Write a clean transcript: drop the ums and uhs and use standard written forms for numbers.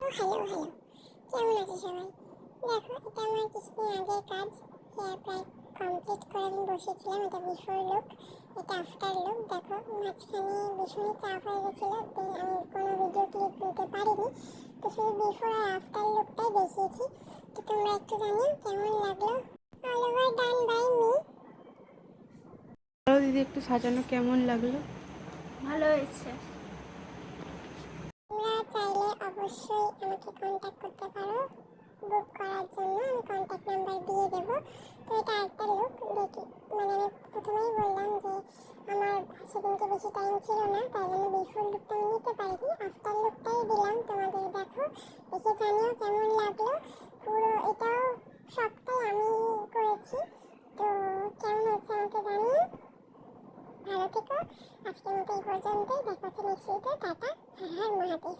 Hello hello, কেমন আছে সবাই? দেখো, এটা আমার কিছুদিন আগের কাজ। হেয়ার প্রায় কমপ্লিট করে আমি বসেছিলাম। এটা বিফোর লুক, এটা আফটার লুক। দেখো, মাঝখানে ভীষণই চাপ হয়ে গেছিলো, দেন আমি কোনো ভিডিও ক্লিপ নিতে পারিনি। তো শুধু বিফোর আর আফটার লুকটাই দেখিয়েছি। তো তোমরা একটু জানিও কেমন লাগলো। All over done by me. বলো দিদি, একটু সাজানো কেমন লাগলো? ভালো হয়েছে। তোমরা চাইলে অবশ্যই আমাকে কন্ট্যাক্ট করতে পারো বুক করার জন্য। আমি কন্ট্যাক্ট নাম্বার দিয়ে দেবো। তো এটা একটা লুক দেখি, মানে আমি প্রথমেই বললাম যে আমার সেদিনকে বেশি টাইম ছিল না, তাই জন্য বিফোর লুকটা আমি নিতে পারিনি। আফটার লুকটাই দিলাম তোমাদের। দেখো, দেখে জানিও কেমন লাগলো। পুরো এটাও সবটাই আমি করেছি। তো কেমন হচ্ছে আমাকে জানিও। ভালো থেকো। আজকের মতো এই পর্যন্তই। দেখা হচ্ছে নেক্সট ভিডিওতে। টাটা, হর হর মহাদেব।